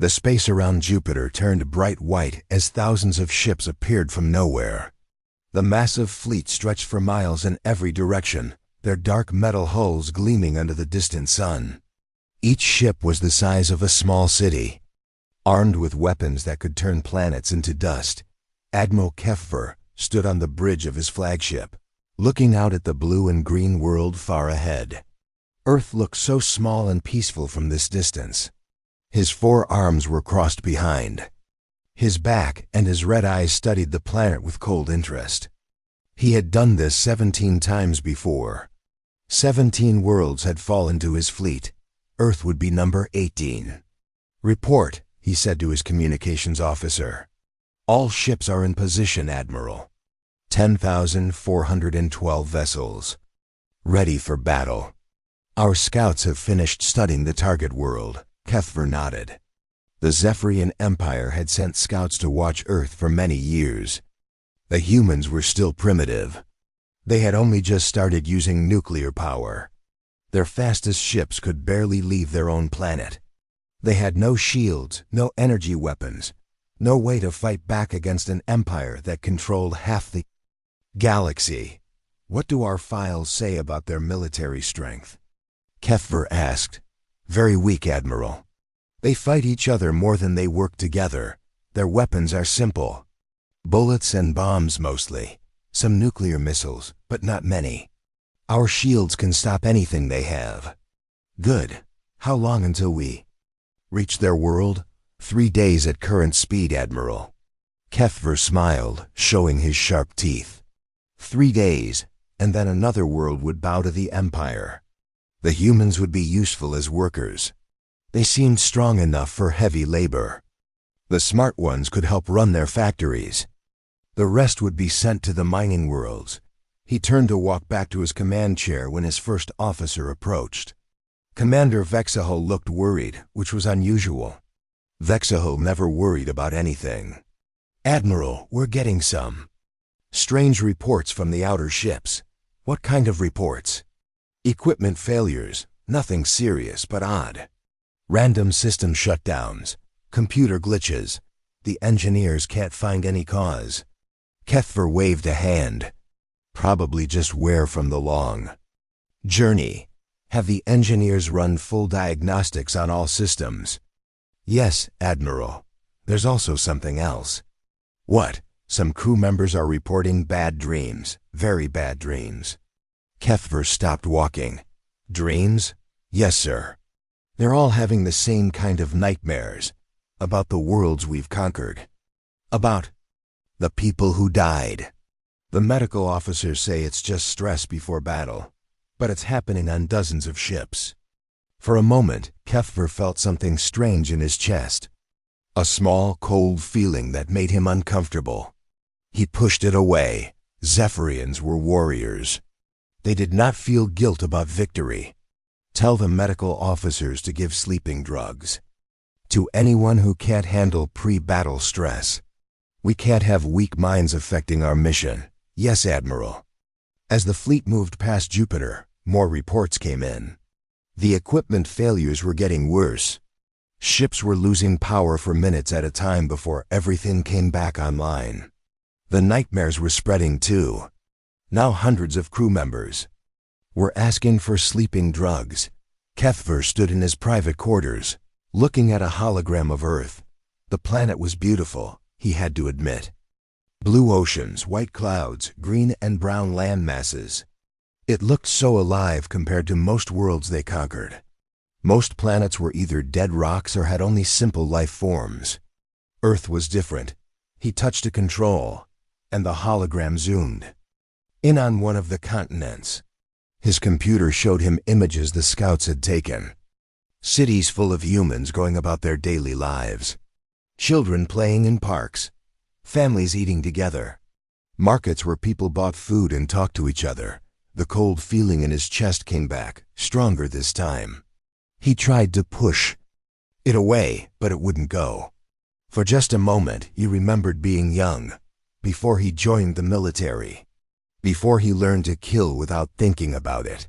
The space around Jupiter turned bright white as thousands of ships appeared from nowhere. The massive fleet stretched for miles in every direction, their dark metal hulls gleaming under the distant sun. Each ship was the size of a small city. Armed with weapons that could turn planets into dust, Admiral Keffer stood on the bridge of his flagship, looking out at the blue and green world far ahead. Earth looked so small and peaceful from this distance. His 4 arms were crossed behind. His back and his red eyes studied the planet with cold interest. He had done this 17 times before. 17 worlds had fallen to his fleet. Earth would be number 18. "Report," he said to his communications officer. "All ships are in position, Admiral. 10,412 vessels. Ready for battle. Our scouts have finished studying the target world." Keffer nodded. The Zephyrian Empire had sent scouts to watch Earth for many years. The humans were still primitive. They had only just started using nuclear power. Their fastest ships could barely leave their own planet. They had no shields, no energy weapons, no way to fight back against an empire that controlled half the galaxy. "What do our files say about their military strength?" Keffer asked. "Very weak, Admiral. They fight each other more than they work together. Their weapons are simple. Bullets and bombs mostly. Some nuclear missiles, but not many. Our shields can stop anything they have." "Good. How long until we reach their world?" 3 days at current speed, Admiral." Keffer smiled, showing his sharp teeth. 3 days, and then another world would bow to the Empire. The humans would be useful as workers. They seemed strong enough for heavy labor. The smart ones could help run their factories. The rest would be sent to the mining worlds. He turned to walk back to his command chair when his first officer approached. Commander Vexahol looked worried, which was unusual. Vexahol never worried about anything. "Admiral, we're getting some strange reports from the outer ships." "What kind of reports?" "Equipment failures. Nothing serious, but odd. Random system shutdowns. Computer glitches. The engineers can't find any cause." Keffer waved a hand. "Probably just wear from the long journey. Have the engineers run full diagnostics on all systems?" "Yes, Admiral. There's also something else." "What?" "Some crew members are reporting bad dreams. Very bad dreams." Keffer stopped walking. "Dreams?" "Yes, sir. They're all having the same kind of nightmares. About the worlds we've conquered. About the people who died. The medical officers say it's just stress before battle, but it's happening on dozens of ships." For a moment, Keffer felt something strange in his chest. A small, cold feeling that made him uncomfortable. He pushed it away. Zephyrians were warriors. They did not feel guilt about victory. "Tell the medical officers to give sleeping drugs to anyone who can't handle pre-battle stress. We can't have weak minds affecting our mission." "Yes, Admiral." As the fleet moved past Jupiter, more reports came in. The equipment failures were getting worse. Ships were losing power for minutes at a time before everything came back online. The nightmares were spreading too. Now hundreds of crew members were asking for sleeping drugs. Keffer stood in his private quarters, looking at a hologram of Earth. The planet was beautiful, he had to admit. Blue oceans, white clouds, green and brown land masses. It looked so alive compared to most worlds they conquered. Most planets were either dead rocks or had only simple life forms. Earth was different. He touched a control, and the hologram zoomed in on one of the continents. His computer showed him images the scouts had taken. Cities full of humans going about their daily lives. Children playing in parks. Families eating together. Markets where people bought food and talked to each other. The cold feeling in his chest came back, stronger this time. He tried to push it away, but it wouldn't go. For just a moment, he remembered being young, before he joined the military. Before he learned to kill without thinking about it.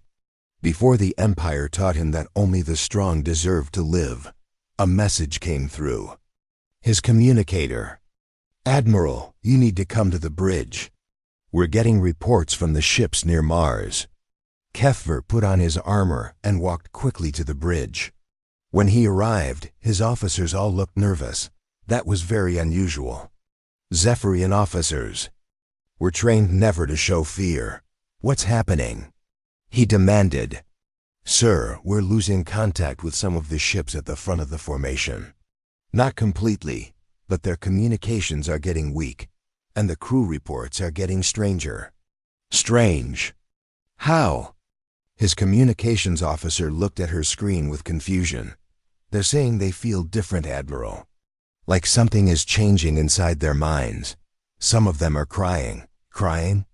Before the Empire taught him that only the strong deserved to live. A message came through. His communicator. "Admiral, you need to come to the bridge. We're getting reports from the ships near Mars." Kefver put on his armor and walked quickly to the bridge. When he arrived, his officers all looked nervous. That was very unusual. Zephyrian officers were trained never to show fear. "What's happening?" he demanded. "Sir, we're losing contact with some of the ships at the front of the formation. Not completely, but their communications are getting weak, and the crew reports are getting stranger." "Strange? How?" His communications officer looked at her screen with confusion. "They're saying they feel different, Admiral. Like something is changing inside their minds. Some of them are crying." "Crying?"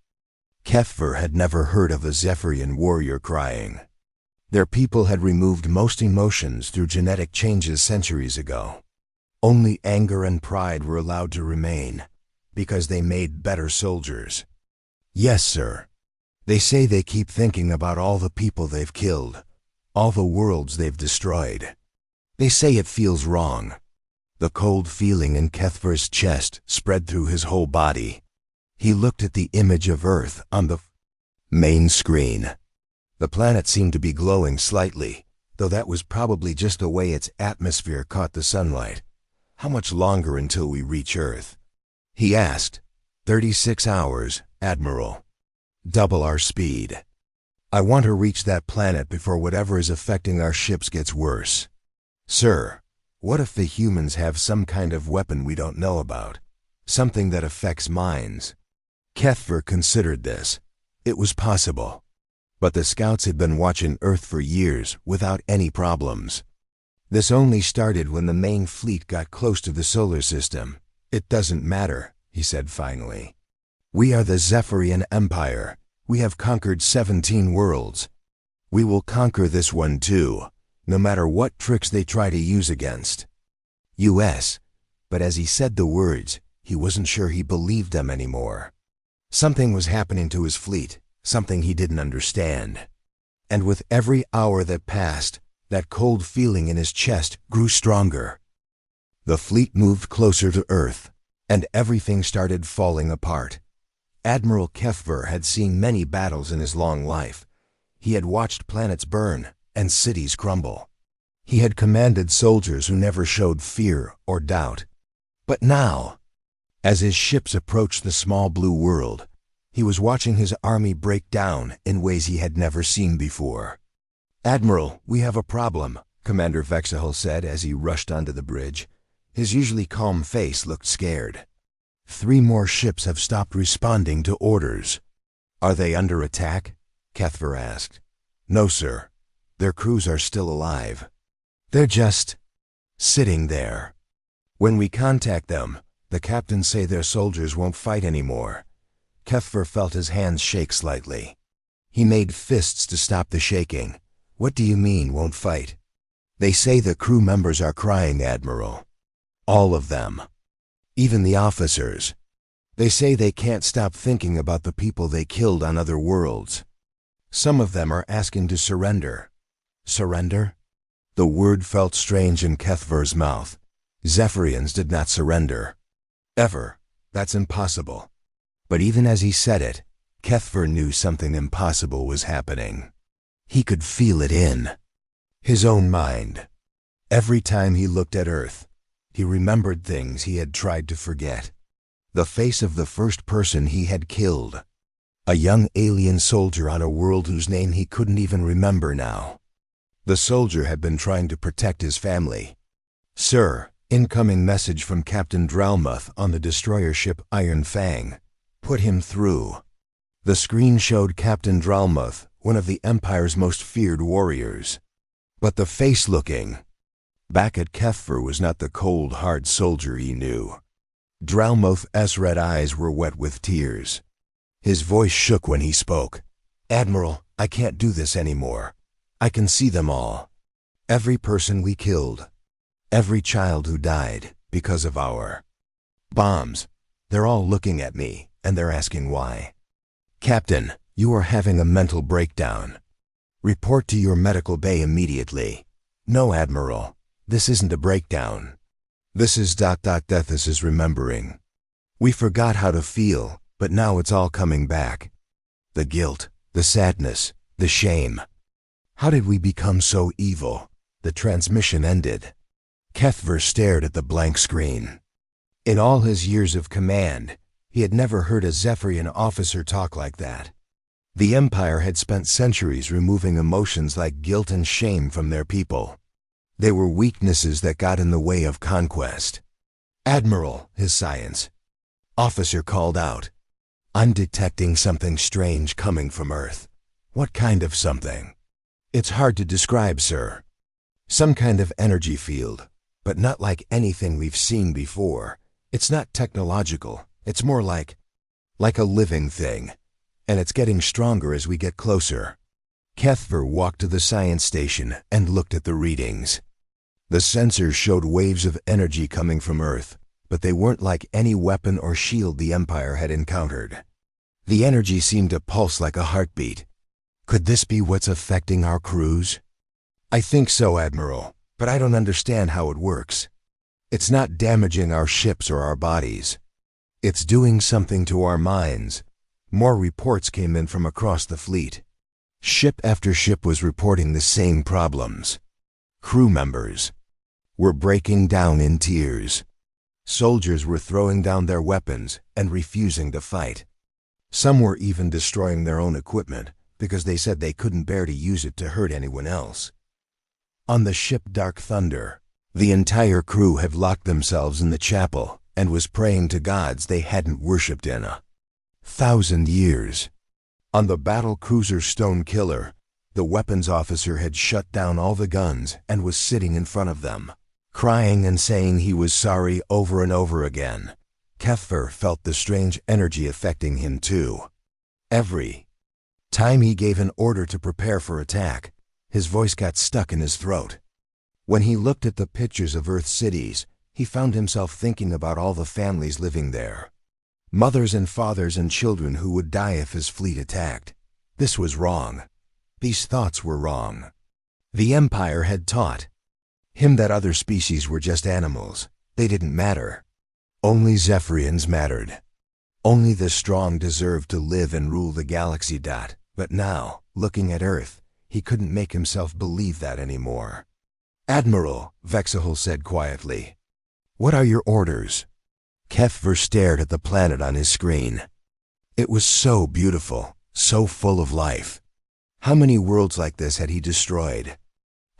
Kefver had never heard of a Zephyrian warrior crying. Their people had removed most emotions through genetic changes centuries ago. Only anger and pride were allowed to remain, because they made better soldiers. "Yes, sir. They say they keep thinking about all the people they've killed, all the worlds they've destroyed. They say it feels wrong." The cold feeling in Kefver's chest spread through his whole body. He looked at the image of Earth on the main screen. The planet seemed to be glowing slightly, though that was probably just the way its atmosphere caught the sunlight. "How much longer until we reach Earth?" he asked. 36 hours, Admiral. Double our speed. I want to reach that planet before whatever is affecting our ships gets worse." "Sir, what if the humans have some kind of weapon we don't know about? Something that affects minds?" Kefver considered this. It was possible. But the scouts had been watching Earth for years without any problems. This only started when the main fleet got close to the solar system. "It doesn't matter," he said finally. "We are the Zephyrian Empire. We have conquered 17 worlds. We will conquer this one too, no matter what tricks they try to use against US." But as he said the words, he wasn't sure he believed them anymore. Something was happening to his fleet, something he didn't understand. And with every hour that passed, that cold feeling in his chest grew stronger. The fleet moved closer to Earth, and everything started falling apart. Admiral Kefver had seen many battles in his long life. He had watched planets burn and cities crumble. He had commanded soldiers who never showed fear or doubt. But now, as his ships approached the small blue world, he was watching his army break down in ways he had never seen before. "Admiral, we have a problem," Commander Vexahel said as he rushed onto the bridge. His usually calm face looked scared. 3 more ships have stopped responding to orders." "Are they under attack?" Kefver asked. "No, sir. Their crews are still alive. They're just sitting there. When we contact them, the captains say their soldiers won't fight anymore." Kefver felt his hands shake slightly. He made fists to stop the shaking. "What do you mean, won't fight?" "They say the crew members are crying, Admiral. All of them. Even the officers. They say they can't stop thinking about the people they killed on other worlds. Some of them are asking to surrender." "Surrender?" The word felt strange in Kefver's mouth. Zephyrians did not surrender. Ever. That's impossible. But even as he said it, Kefver knew something impossible was happening. He could feel it in his own mind. Every time he looked at Earth, he remembered things he had tried to forget. The face of the first person he had killed. A young alien soldier on a world whose name he couldn't even remember now. The soldier had been trying to protect his family. "Sir, incoming message from Captain Dralmuth on the destroyer ship Iron Fang. Put him through." The screen showed Captain Dralmuth, one of the Empire's most feared warriors. But the face-looking back at Kefver was not the cold, hard soldier he knew. Dralmuth's red eyes were wet with tears. His voice shook when he spoke. "Admiral, I can't do this anymore. I can see them all. Every person we killed. Every child who died because of our bombs. They're all looking at me, and they're asking why. Captain, you are having a mental breakdown. Report to your medical bay immediately." "No, Admiral. This isn't a breakdown. This is ... Death is remembering. We forgot how to feel, but now it's all coming back. The guilt, the sadness, the shame. How did we become so evil? The transmission ended. Kethver stared at the blank screen. In all his years of command, he had never heard a Zephyrian officer talk like that. The Empire had spent centuries removing emotions like guilt and shame from their people. They were weaknesses that got in the way of conquest. "Admiral," his science officer called out, "I'm detecting something strange coming from Earth." "What kind of something?" "It's hard to describe, sir. Some kind of energy field, but not like anything we've seen before. It's not technological. It's more like a living thing. And it's getting stronger as we get closer." Kethver walked to the science station and looked at the readings. The sensors showed waves of energy coming from Earth, but they weren't like any weapon or shield the Empire had encountered. The energy seemed to pulse like a heartbeat. "Could this be what's affecting our crews?" "I think so, Admiral, but I don't understand how it works. It's not damaging our ships or our bodies. It's doing something to our minds." More reports came in from across the fleet. Ship after ship was reporting the same problems. Crew members were breaking down in tears. Soldiers were throwing down their weapons and refusing to fight. Some were even destroying their own equipment because they said they couldn't bear to use it to hurt anyone else. On the ship Dark Thunder, the entire crew had locked themselves in the chapel and was praying to gods they hadn't worshipped in 1,000 years. On the battle cruiser Stone Killer, the weapons officer had shut down all the guns and was sitting in front of them, crying and saying he was sorry over and over again. Kethver felt the strange energy affecting him too. Every time he gave an order to prepare for attack, his voice got stuck in his throat. When he looked at the pictures of Earth cities, he found himself thinking about all the families living there. Mothers and fathers and children who would die if his fleet attacked. This was wrong. These thoughts were wrong. The Empire had taught him that other species were just animals. They didn't matter. Only Zephyrians mattered. Only the strong deserved to live and rule the galaxy. But now, looking at Earth, he couldn't make himself believe that anymore. "Admiral," Vexahol said quietly, "what are your orders?" Kethver stared at the planet on his screen. It was so beautiful, so full of life. How many worlds like this had he destroyed?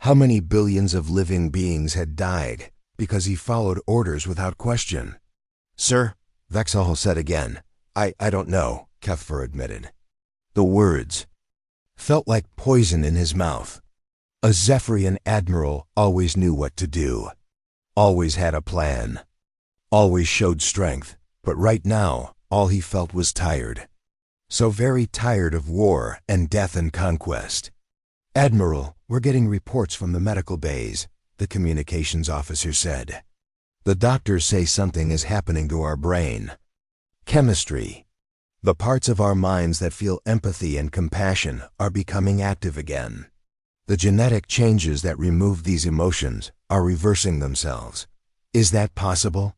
How many billions of living beings had died because he followed orders without question? "Sir," Vexahol said again, I don't know," Kethver admitted. The words felt like poison in his mouth. A Zephyrian admiral always knew what to do, always had a plan, always showed strength, but right now, all he felt was tired. So very tired of war and death and conquest. "Admiral, we're getting reports from the medical bays," the communications officer said. "The doctors say something is happening to our brain. Chemistry. The parts of our minds that feel empathy and compassion are becoming active again. The genetic changes that remove these emotions are reversing themselves. Is that possible?"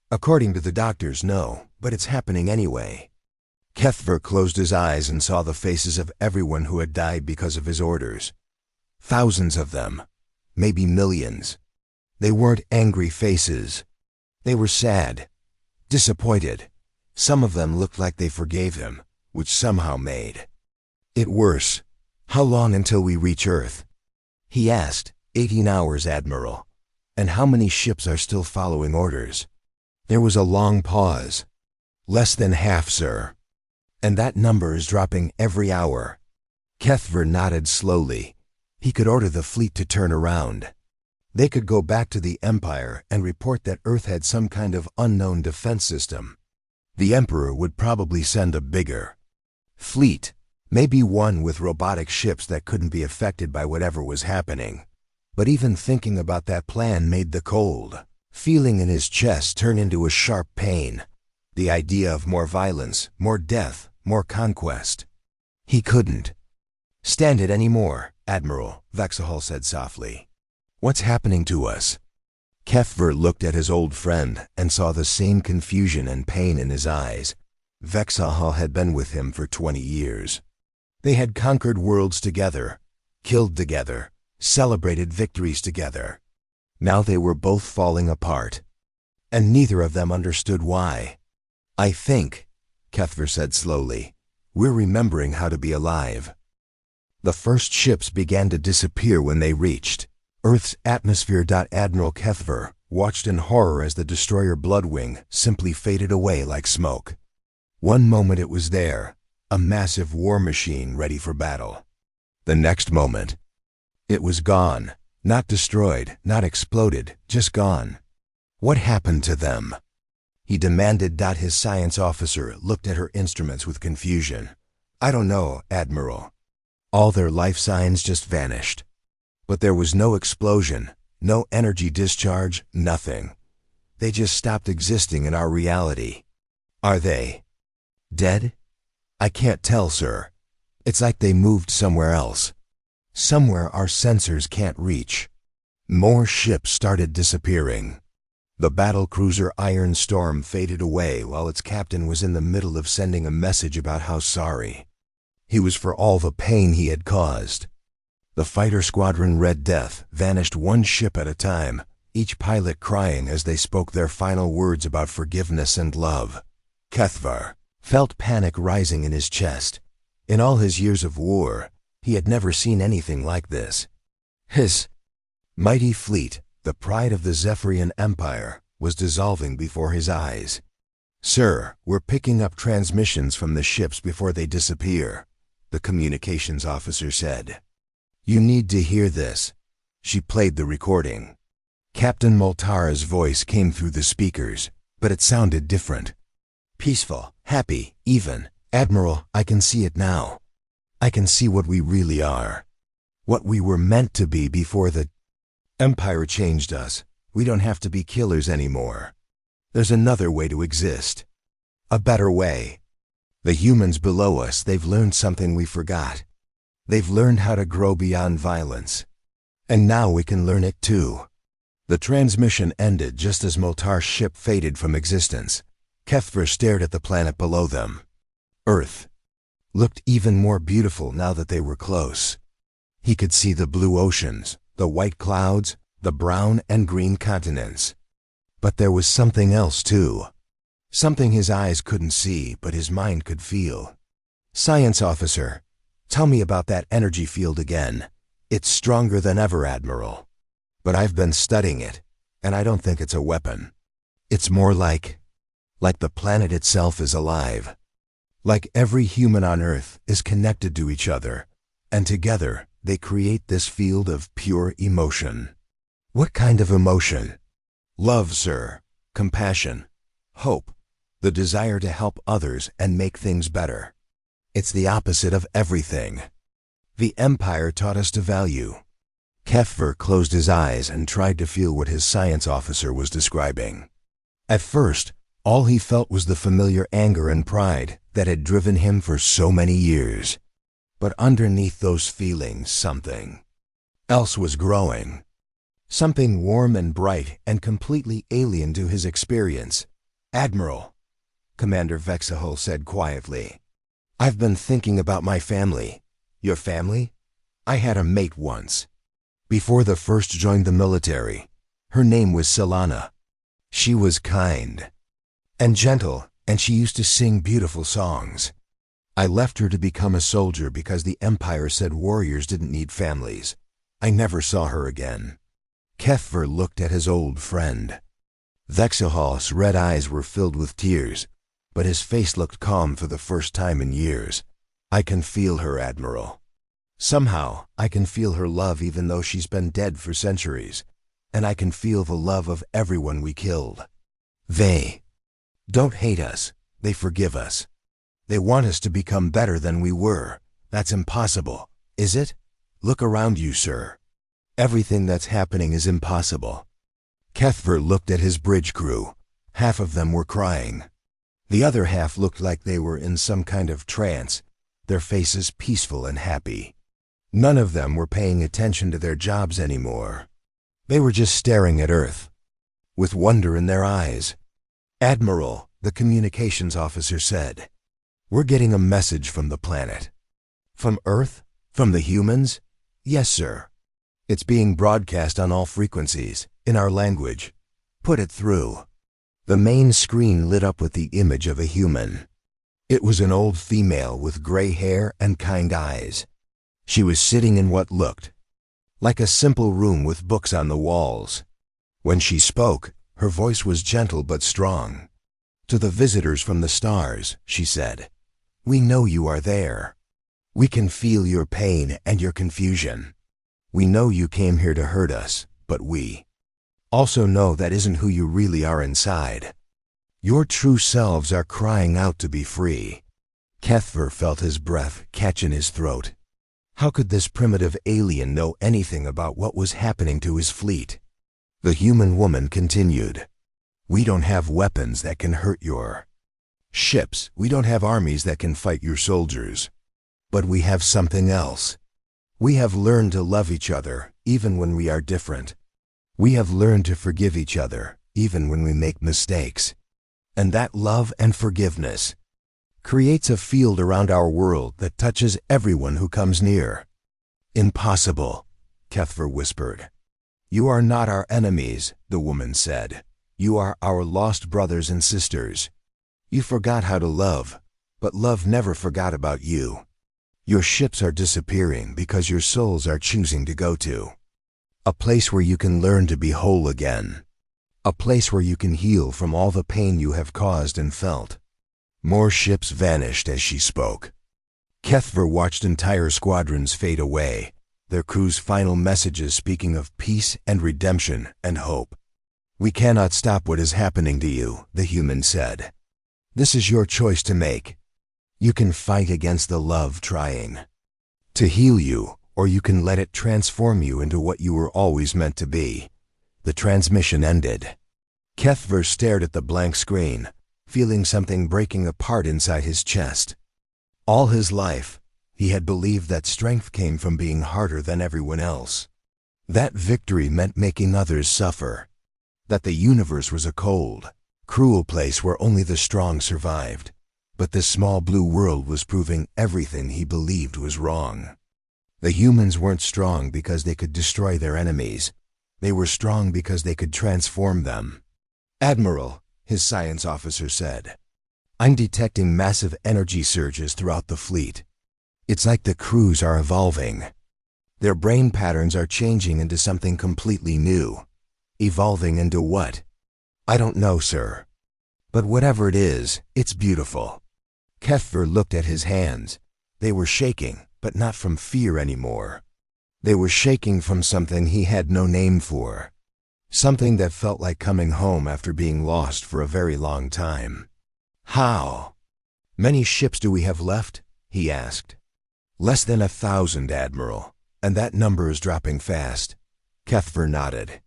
"According to the doctors, no, but it's happening anyway." Kethver closed his eyes and saw the faces of everyone who had died because of his orders. Thousands of them, maybe millions. They weren't angry faces. They were sad, disappointed. Some of them looked like they forgave him, which somehow made it worse. "How long until we reach Earth?" he asked. 18 hours, Admiral. "And how many ships are still following orders?" There was a long pause. "Less than half, sir. And that number is dropping every hour." Kethver nodded slowly. He could order the fleet to turn around. They could go back to the Empire and report that Earth had some kind of unknown defense system. The Emperor would probably send a bigger fleet, maybe one with robotic ships that couldn't be affected by whatever was happening. But even thinking about that plan made the cold feeling in his chest turn into a sharp pain. The idea of more violence, more death, more conquest. He couldn't stand it anymore, Admiral, Vexahol said softly. What's happening to us? Kefver looked at his old friend and saw the same confusion and pain in his eyes. Vexahal had been with him for 20 years. They had conquered worlds together, killed together, celebrated victories together. Now they were both falling apart, and neither of them understood why. I think, Kefver said slowly, we're remembering how to be alive. The first ships began to disappear when they reached Earth's atmosphere. Admiral Kefver watched in horror as the destroyer Bloodwing simply faded away like smoke. One moment it was there, a massive war machine ready for battle. The next moment, it was gone, not destroyed, not exploded, just gone. What happened to them? He demanded. His science officer looked at her instruments with confusion. I don't know, Admiral. All their life signs just vanished. But there was no explosion, no energy discharge, nothing. They just stopped existing in our reality. Are they dead? I can't tell, sir. It's like they moved somewhere else. Somewhere our sensors can't reach. More ships started disappearing. The battle cruiser Iron Storm faded away while its captain was in the middle of sending a message about how sorry he was for all the pain he had caused. The fighter squadron Red Death vanished one ship at a time, each pilot crying as they spoke their final words about forgiveness and love. Kefver felt panic rising in his chest. In all his years of war, he had never seen anything like this. His mighty fleet, the pride of the Zephyrian Empire, was dissolving before his eyes. Sir, we're picking up transmissions from the ships before they disappear, the communications officer said. You need to hear this. She played the recording. Captain Moltara's voice came through the speakers, but it sounded different. Peaceful, happy, even. Admiral, I can see it now. I can see what we really are. What we were meant to be before the Empire changed us. We don't have to be killers anymore. There's another way to exist. A better way. The humans below us, they've learned something we forgot. They've learned how to grow beyond violence. And now we can learn it too. The transmission ended just as Moltar's ship faded from existence. Kefver stared at the planet below them. Earth looked even more beautiful now that they were close. He could see the blue oceans, the white clouds, the brown and green continents. But there was something else too. Something his eyes couldn't see, but his mind could feel. Science officer, tell me about that energy field again. It's stronger than ever, Admiral. But I've been studying it, and I don't think it's a weapon. It's more like the planet itself is alive. Like every human on Earth is connected to each other, and together they create this field of pure emotion. What kind of emotion? Love, sir. Compassion. Hope. The desire to help others and make things better. It's the opposite of everything the Empire taught us to value. Kefver closed his eyes and tried to feel what his science officer was describing. At first, all he felt was the familiar anger and pride that had driven him for so many years. But underneath those feelings, something else was growing. Something warm and bright and completely alien to his experience. Admiral, Commander Vexahol said quietly, I've been thinking about my family. Your family? I had a mate once. Before the first joined the military, her name was Silana. She was kind and gentle, and she used to sing beautiful songs. I left her to become a soldier because the Empire said warriors didn't need families. I never saw her again. Kefver looked at his old friend. Vexahol's red eyes were filled with tears, but his face looked calm for the first time in years. I can feel her, Admiral. Somehow, I can feel her love even though she's been dead for centuries, and I can feel the love of everyone we killed. They don't hate us, they forgive us. They want us to become better than we were. That's impossible, is it? Look around you, sir. Everything that's happening is impossible. Kefver looked at his bridge crew. Half of them were crying. The other half looked like they were in some kind of trance, their faces peaceful and happy. None of them were paying attention to their jobs anymore. They were just staring at Earth, with wonder in their eyes. "Admiral," the communications officer said, "we're getting a message from the planet." "From Earth? From the humans?" "Yes, sir. It's being broadcast on all frequencies, in our language. Put it through." The main screen lit up with the image of a human. It was an old female with gray hair and kind eyes. She was sitting in what looked like a simple room with books on the walls. When she spoke, her voice was gentle but strong. "To the visitors from the stars," she said, "we know you are there. We can feel your pain and your confusion. We know you came here to hurt us, but we also know that isn't who you really are inside. Your true selves are crying out to be free." Kethver felt his breath catch in his throat. How could this primitive alien know anything about what was happening to his fleet? The human woman continued, "We don't have weapons that can hurt your ships. We don't have armies that can fight your soldiers. But we have something else. We have learned to love each other, even when we are different. We have learned to forgive each other, even when we make mistakes. And that love and forgiveness creates a field around our world that touches everyone who comes near." "Impossible," Kethver whispered. "You are not our enemies," the woman said. "You are our lost brothers and sisters. You forgot how to love, but love never forgot about you. Your ships are disappearing because your souls are choosing to go to a place where you can learn to be whole again. A place where you can heal from all the pain you have caused and felt." More ships vanished as she spoke. Kethver watched entire squadrons fade away, their crew's final messages speaking of peace and redemption and hope. "We cannot stop what is happening to you," the human said. "This is your choice to make. You can fight against the love trying to heal you, or you can let it transform you into what you were always meant to be." The transmission ended. Kethver stared at the blank screen, feeling something breaking apart inside his chest. All his life, he had believed that strength came from being harder than everyone else. That victory meant making others suffer. That the universe was a cold, cruel place where only the strong survived. But this small blue world was proving everything he believed was wrong. The humans weren't strong because they could destroy their enemies. They were strong because they could transform them. "Admiral," his science officer said, "I'm detecting massive energy surges throughout the fleet. It's like the crews are evolving. Their brain patterns are changing into something completely new." "Evolving into what?" "I don't know, sir. But whatever it is, it's beautiful." Kethver looked at his hands. They were shaking, but not from fear anymore. They were shaking from something he had no name for. Something that felt like coming home after being lost for a very long time. "How many ships do we have left?" he asked. "Less than 1,000, Admiral, and that number is dropping fast." Kethver nodded.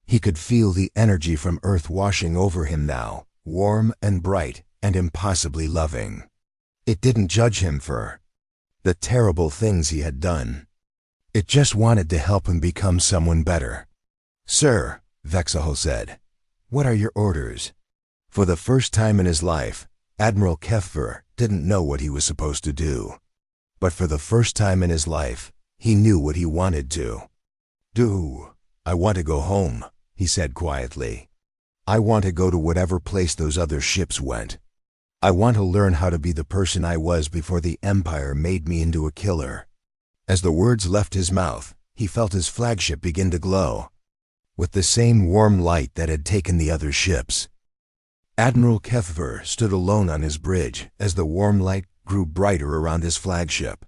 He could feel the energy from Earth washing over him now, warm and bright and impossibly loving. It didn't judge him for the terrible things he had done. It just wanted to help him become someone better. "Sir," Vexahol said, "what are your orders?" For the first time in his life, Admiral Kethver didn't know what he was supposed to do. But for the first time in his life, he knew what he wanted to do. "I want to go home," he said quietly. "I want to go to whatever place those other ships went. I want to learn how to be the person I was before the Empire made me into a killer." As the words left his mouth, he felt his flagship begin to glow, with the same warm light that had taken the other ships. Admiral Kethver stood alone on his bridge as the warm light grew brighter around his flagship.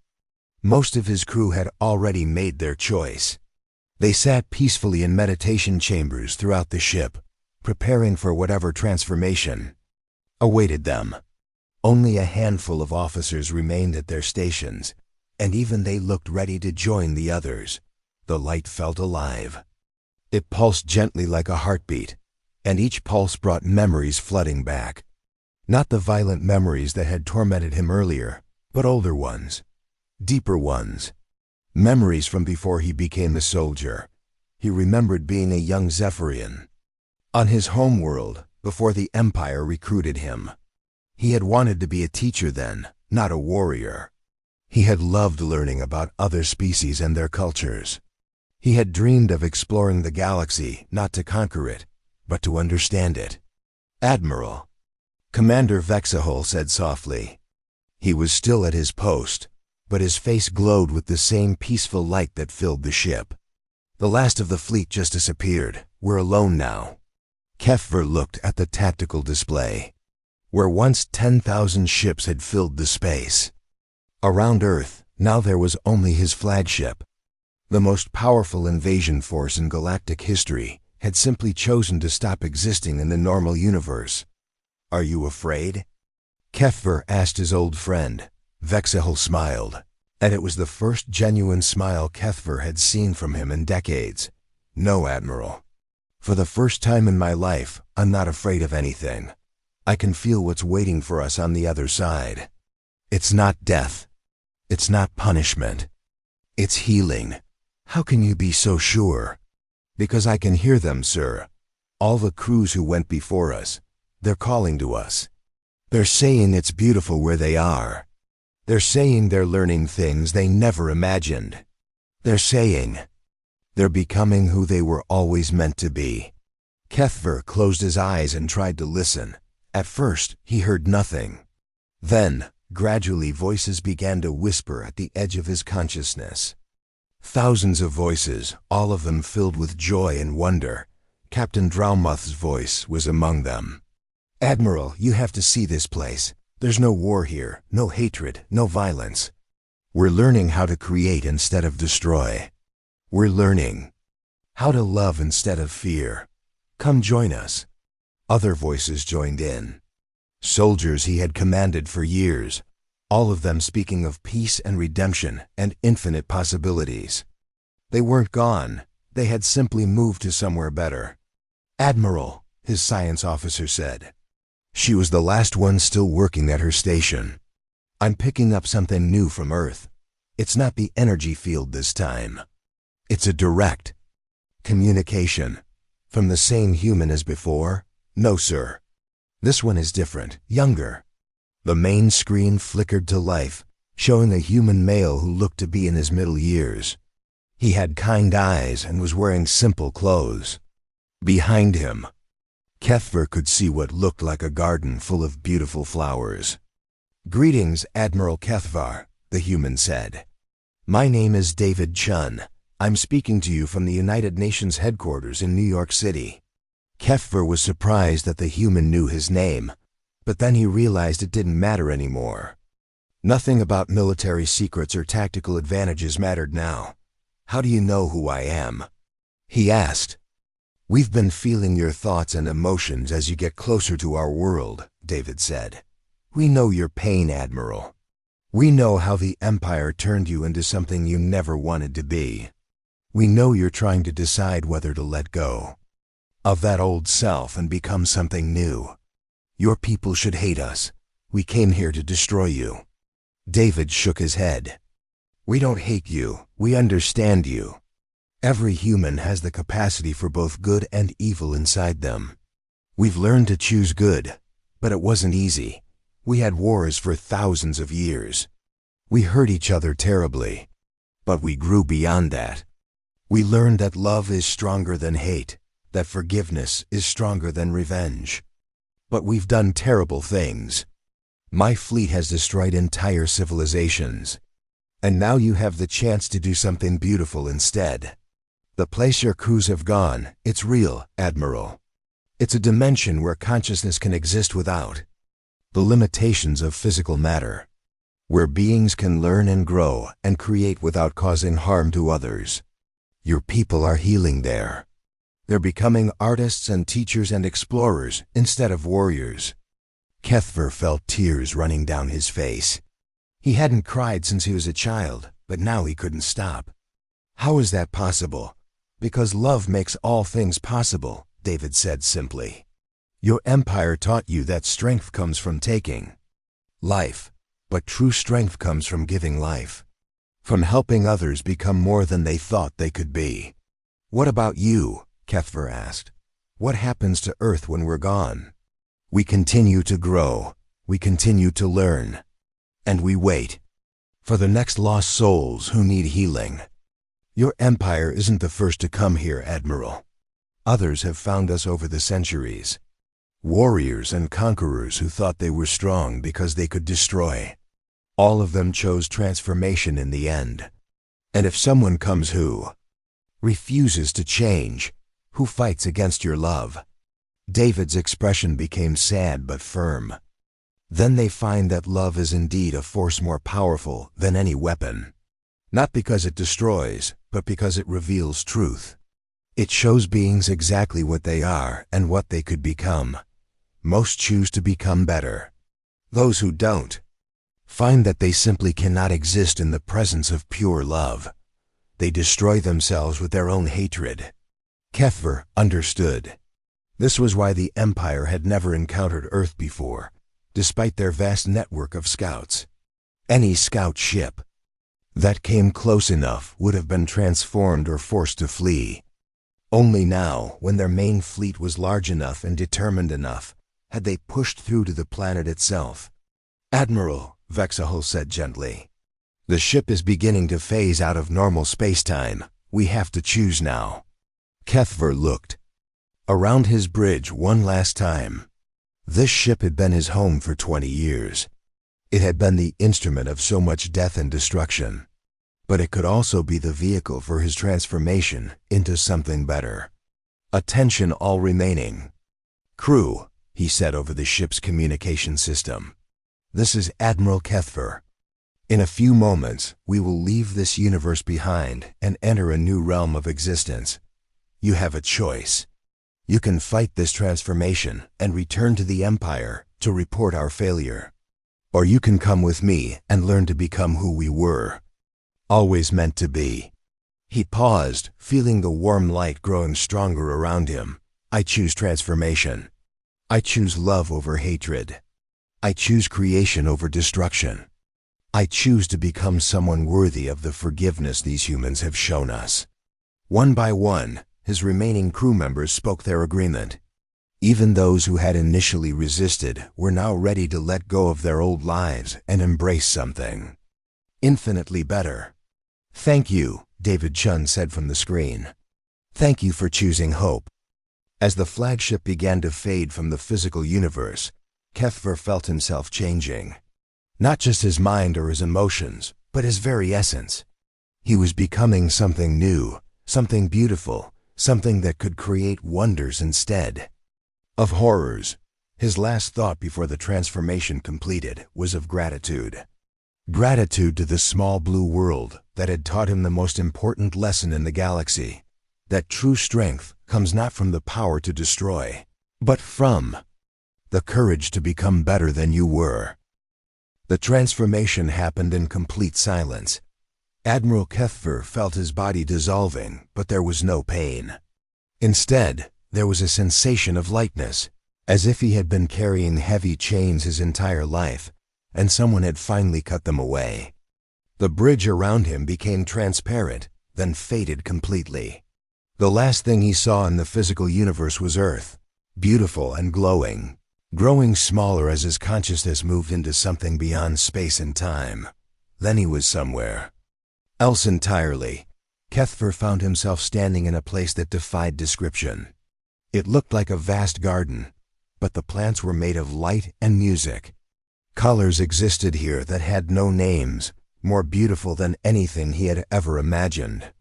Most of his crew had already made their choice. They sat peacefully in meditation chambers throughout the ship, preparing for whatever transformation awaited them. Only a handful of officers remained at their stations, and even they looked ready to join the others. The light felt alive. It pulsed gently like a heartbeat, and each pulse brought memories flooding back. Not the violent memories that had tormented him earlier, but older ones, deeper ones. Memories from before he became a soldier. He remembered being a young Zephyrian on his homeworld before the Empire recruited him. He had wanted to be a teacher then, not a warrior. He had loved learning about other species and their cultures. He had dreamed of exploring the galaxy, not to conquer it, but to understand it. "Admiral," Commander Vexahol said softly. He was still at his post, but his face glowed with the same peaceful light that filled the ship. "The last of the fleet just disappeared. We're alone now." Kefver looked at the tactical display. Where once 10,000 ships had filled the space around Earth, now there was only his flagship. The most powerful invasion force in galactic history had simply chosen to stop existing in the normal universe. "Are you afraid?" Kefver asked his old friend. Vexahol smiled, and it was the first genuine smile Kefver had seen from him in decades. "No, Admiral. For the first time in my life, I'm not afraid of anything. I can feel what's waiting for us on the other side. It's not death. It's not punishment. It's healing." "How can you be so sure?" "Because I can hear them, sir. All the crews who went before us. They're calling to us. They're saying it's beautiful where they are. They're saying they're learning things they never imagined. They're saying they're becoming who they were always meant to be." Kefver closed his eyes and tried to listen. At first, he heard nothing. Then, gradually voices began to whisper at the edge of his consciousness. Thousands of voices, all of them filled with joy and wonder. Captain Draumoth's voice was among them. "Admiral, you have to see this place. There's no war here, no hatred, no violence. We're learning how to create instead of destroy. We're learning how to love instead of fear. Come join us." Other voices joined in. Soldiers he had commanded for years, all of them speaking of peace and redemption and infinite possibilities. They weren't gone. They had simply moved to somewhere better. "Admiral," his science officer said. She was the last one still working at her station. "I'm picking up something new from Earth. It's not the energy field this time. It's a direct communication. From the same human as before? No, sir. This one is different, younger." The main screen flickered to life, showing a human male who looked to be in his middle years. He had kind eyes and was wearing simple clothes. Behind him, Kefver could see what looked like a garden full of beautiful flowers. "Greetings, Admiral Kefvar," the human said. "My name is David Chun. I'm speaking to you from the United Nations headquarters in New York City." Kefver was surprised that the human knew his name, but then he realized it didn't matter anymore. Nothing about military secrets or tactical advantages mattered now. "How do you know who I am?" he asked. "We've been feeling your thoughts and emotions as you get closer to our world," David said. "We know your pain, Admiral. We know how the Empire turned you into something you never wanted to be. We know you're trying to decide whether to let go of that old self and become something new. Your people should hate us. We came here to destroy you." David shook his head. "We don't hate you. We understand you. Every human has the capacity for both good and evil inside them. We've learned to choose good, but it wasn't easy. We had wars for thousands of years. We hurt each other terribly, but we grew beyond that. We learned that love is stronger than hate, that forgiveness is stronger than revenge. But we've done terrible things. My fleet has destroyed entire civilizations. And now you have the chance to do something beautiful instead. The place your crews have gone, it's real, Admiral. It's a dimension where consciousness can exist without the limitations of physical matter, where beings can learn and grow and create without causing harm to others. Your people are healing there. They're becoming artists and teachers and explorers instead of warriors." Kefver felt tears running down his face. He hadn't cried since he was a child, but now he couldn't stop. "How is that possible?" "Because love makes all things possible," David said simply. "Your empire taught you that strength comes from taking life, but true strength comes from giving life, from helping others become more than they thought they could be. "What about you?" Kethver asked. "What happens to Earth when we're gone?" "We continue to grow, we continue to learn, and we wait for the next lost souls who need healing. Your empire isn't the first to come here, Admiral. Others have found us over the centuries. Warriors and conquerors who thought they were strong because they could destroy. All of them chose transformation in the end. And if someone comes who refuses to change, who fights against your love." David's expression became sad but firm. "Then they find that love is indeed a force more powerful than any weapon. Not because it destroys, but because it reveals truth. It shows beings exactly what they are and what they could become. Most choose to become better. Those who don't find that they simply cannot exist in the presence of pure love. They destroy themselves with their own hatred." Kethver understood. This was why the Empire had never encountered Earth before, despite their vast network of scouts. Any scout ship that came close enough would have been transformed or forced to flee. Only now, when their main fleet was large enough and determined enough, had they pushed through to the planet itself. "Admiral," Vexahol said gently, "the ship is beginning to phase out of normal space-time. We have to choose now." Kethver looked around his bridge one last time. This ship had been his home for 20 years. It had been the instrument of so much death and destruction. But it could also be the vehicle for his transformation into something better. Attention all remaining. "Crew," he said over the ship's communication system. "This is Admiral Kethver. In a few moments, we will leave this universe behind and enter a new realm of existence. You have a choice. You can fight this transformation and return to the Empire to report our failure. Or you can come with me and learn to become who we were, always meant to be." He paused, feeling the warm light growing stronger around him. "I choose transformation. I choose love over hatred. I choose creation over destruction. I choose to become someone worthy of the forgiveness these humans have shown us." One by one, his remaining crew members spoke their agreement. Even those who had initially resisted were now ready to let go of their old lives and embrace something infinitely better. "Thank you," David Chun said from the screen. "Thank you for choosing hope." As the flagship began to fade from the physical universe, Kethver felt himself changing. Not just his mind or his emotions, but his very essence. He was becoming something new, something beautiful, something that could create wonders instead of horrors. His last thought before the transformation completed was of gratitude. Gratitude to the small blue world that had taught him the most important lesson in the galaxy, that true strength comes not from the power to destroy, but from the courage to become better than you were. The transformation happened in complete silence. Admiral Kethver felt his body dissolving, but there was no pain. Instead, there was a sensation of lightness, as if he had been carrying heavy chains his entire life, and someone had finally cut them away. The bridge around him became transparent, then faded completely. The last thing he saw in the physical universe was Earth, beautiful and glowing, growing smaller as his consciousness moved into something beyond space and time. Then he was somewhere else entirely. Kethver found himself standing in a place that defied description. It looked like a vast garden, but the plants were made of light and music. Colors existed here that had no names, more beautiful than anything he had ever imagined.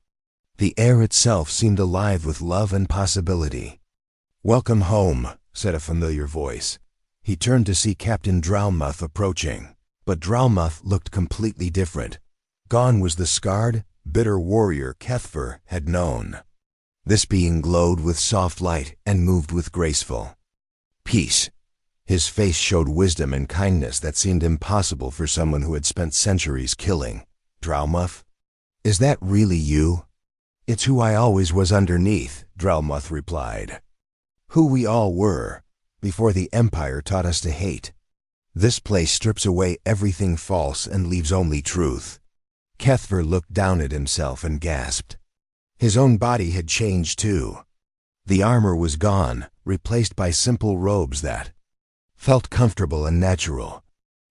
The air itself seemed alive with love and possibility. "Welcome home," said a familiar voice. He turned to see Captain Drowmuth approaching, but Drowmuth looked completely different. Gone was the scarred, bitter warrior Kethver had known. This being glowed with soft light and moved with graceful peace. His face showed wisdom and kindness that seemed impossible for someone who had spent centuries killing. "Drowmuth? Is that really you?" "It's who I always was underneath," Drowmuth replied. "Who we all were, before the Empire taught us to hate. This place strips away everything false and leaves only truth." Kethver looked down at himself and gasped. His own body had changed too. The armor was gone, replaced by simple robes that felt comfortable and natural.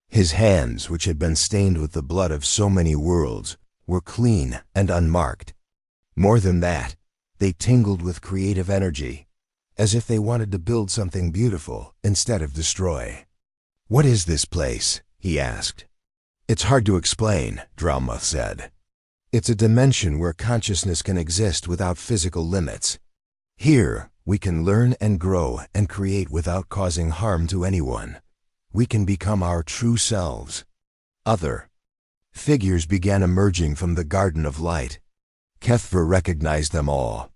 His hands, which had been stained with the blood of so many worlds, were clean and unmarked. More than that, they tingled with creative energy, as if they wanted to build something beautiful instead of destroy. "What is this place?" he asked. "It's hard to explain," Dralmuth said. "It's a dimension where consciousness can exist without physical limits. Here, we can learn and grow and create without causing harm to anyone. We can become our true selves." Other figures began emerging from the Garden of Light. Kethver recognized them all.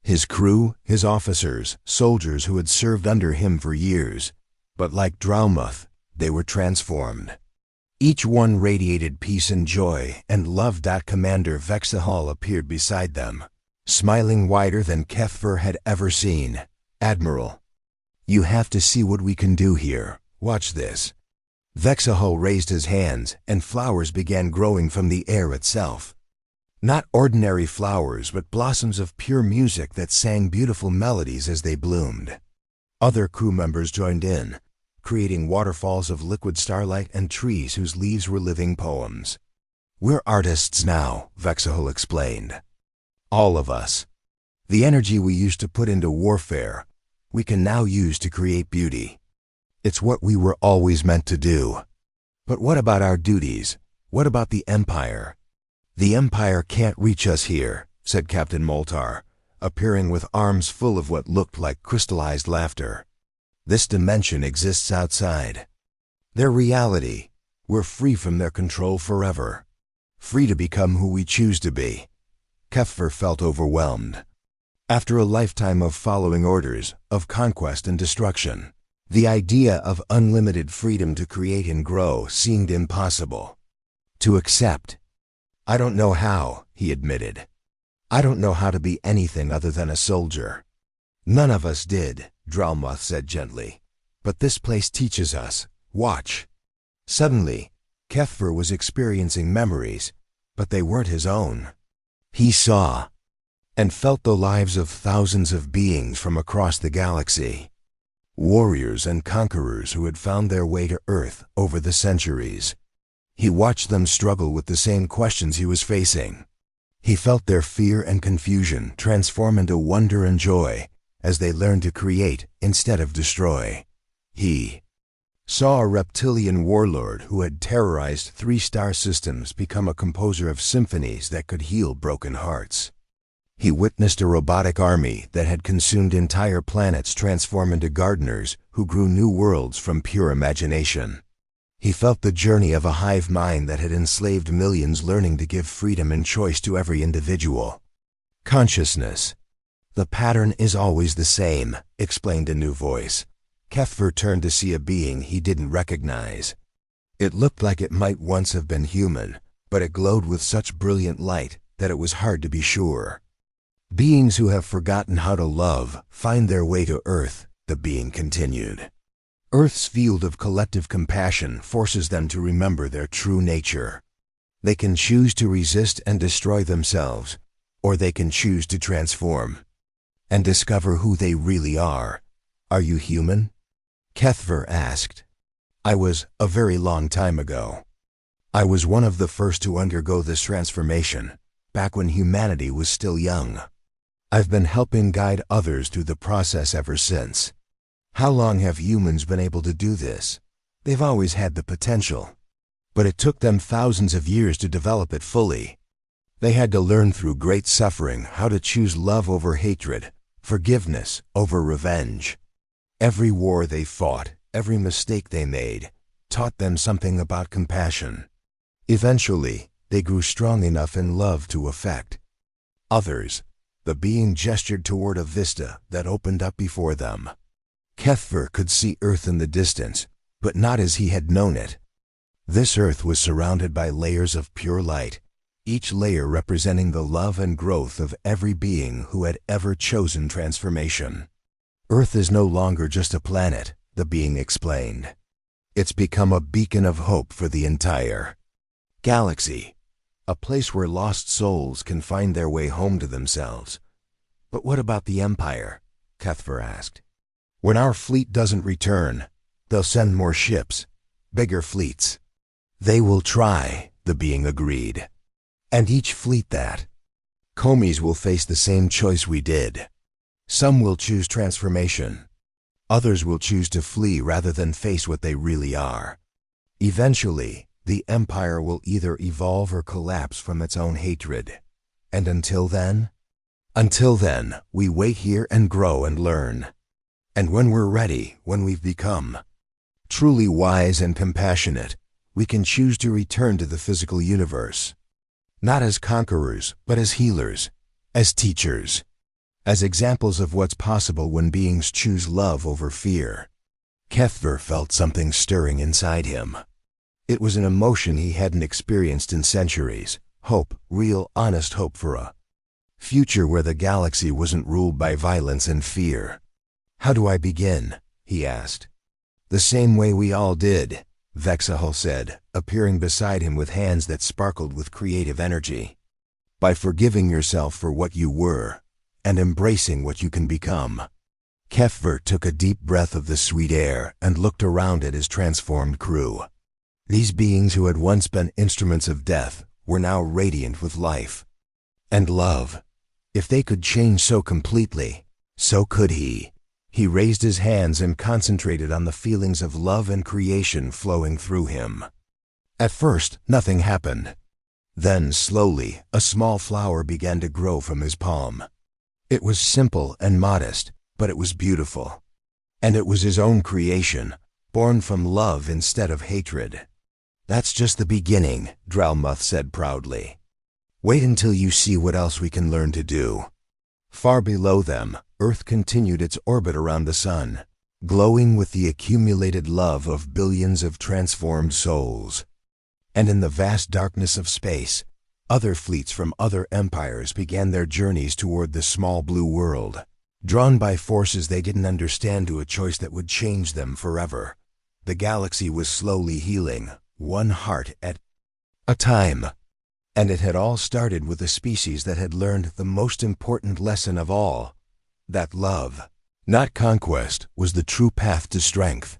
His crew, his officers, soldiers who had served under him for years. But like Dralmuth, they were transformed. Each one radiated peace and joy and love. Commander Vexahal appeared beside them, smiling wider than Kethver had ever seen. "Admiral, you have to see what we can do here. Watch this." Vexahal raised his hands, and flowers began growing from the air itself. Not ordinary flowers, but blossoms of pure music that sang beautiful melodies as they bloomed. Other crew members joined in, creating waterfalls of liquid starlight and trees whose leaves were living poems. "We're artists now," Vexahal explained. "All of us. The energy we used to put into warfare, we can now use to create beauty. It's what we were always meant to do." "But what about our duties? What about the Empire?" "The Empire can't reach us here," said Captain Moltar, appearing with arms full of what looked like crystallized laughter. "This dimension exists outside. Their reality. We're free from their control forever. Free to become who we choose to be." Kethver felt overwhelmed. After a lifetime of following orders, of conquest and destruction, the idea of unlimited freedom to create and grow seemed impossible to accept. "I don't know how," he admitted. "I don't know how to be anything other than a soldier." "None of us did," Dralmuth said gently. "But this place teaches us. Watch." Suddenly, Kethver was experiencing memories, but they weren't his own. He saw and felt the lives of thousands of beings from across the galaxy. Warriors and conquerors who had found their way to Earth over the centuries. He watched them struggle with the same questions he was facing. He felt their fear and confusion transform into wonder and joy as they learned to create instead of destroy. He saw a reptilian warlord who had terrorized 3-star systems become a composer of symphonies that could heal broken hearts. He witnessed a robotic army that had consumed entire planets transform into gardeners who grew new worlds from pure imagination. He felt the journey of a hive mind that had enslaved millions, learning to give freedom and choice to every individual. "Consciousness. The pattern is always the same," explained a new voice. Kethver turned to see a being he didn't recognize. It looked like it might once have been human, but it glowed with such brilliant light that it was hard to be sure. "Beings who have forgotten how to love find their way to Earth," the being continued. "Earth's field of collective compassion forces them to remember their true nature. They can choose to resist and destroy themselves, or they can choose to transform and discover who they really are. Are you human?" Kethver asked. "I was, a very long time ago. I was one of the first to undergo this transformation, back when humanity was still young. I've been helping guide others through the process ever since. How long have humans been able to do this? They've always had the potential, but it took them thousands of years to develop it fully. They had to learn through great suffering how to choose love over hatred, forgiveness over revenge. Every war they fought, every mistake they made, taught them something about compassion. Eventually, they grew strong enough in love to affect others." The being gestured toward a vista that opened up before them. Kethver could see Earth in the distance, but not as he had known it. This Earth was surrounded by layers of pure light, each layer representing the love and growth of every being who had ever chosen transformation. "Earth is no longer just a planet," the being explained. "It's become a beacon of hope for the entire galaxy. a place where lost souls can find their way home to themselves. But what about the Empire? Cuthbert asked. When our fleet doesn't return, they'll send more ships, bigger fleets. They will try, the being agreed. And each fleet that Commies will face the same choice we did. Some will choose transformation. Others will choose to flee rather than face what they really are. Eventually, the Empire will either evolve or collapse from its own hatred. And until then, we wait here and grow and learn. And when we're ready, when we've become truly wise and compassionate, we can choose to return to the physical universe. Not as conquerors, but as healers, as teachers, as examples of what's possible when beings choose love over fear. Cuthbert felt something stirring inside him. It was an emotion he hadn't experienced in centuries. Hope, real, honest hope for a future where the galaxy wasn't ruled by violence and fear. How do I begin? He asked. The same way we all did, Vexahol said, appearing beside him with hands that sparkled with creative energy. By forgiving yourself for what you were, and embracing what you can become. Cuthbert took a deep breath of the sweet air and looked around at his transformed crew. These beings who had once been instruments of death were now radiant with life and love. If they could change so completely, so could he. He raised his hands and concentrated on the feelings of love and creation flowing through him. At first, nothing happened. Then, slowly, a small flower began to grow from his palm. It was simple and modest, but it was beautiful. And it was his own creation, born from love instead of hatred. That's just the beginning, Dralmuth said proudly. Wait until you see what else we can learn to do. Far below them, Earth continued its orbit around the sun, glowing with the accumulated love of billions of transformed souls. And in the vast darkness of space, other fleets from other empires began their journeys toward the small blue world, drawn by forces they didn't understand to a choice that would change them forever. The galaxy was slowly healing, one heart at a time. And it had all started with a species that had learned the most important lesson of all, that love, not conquest, was the true path to strength.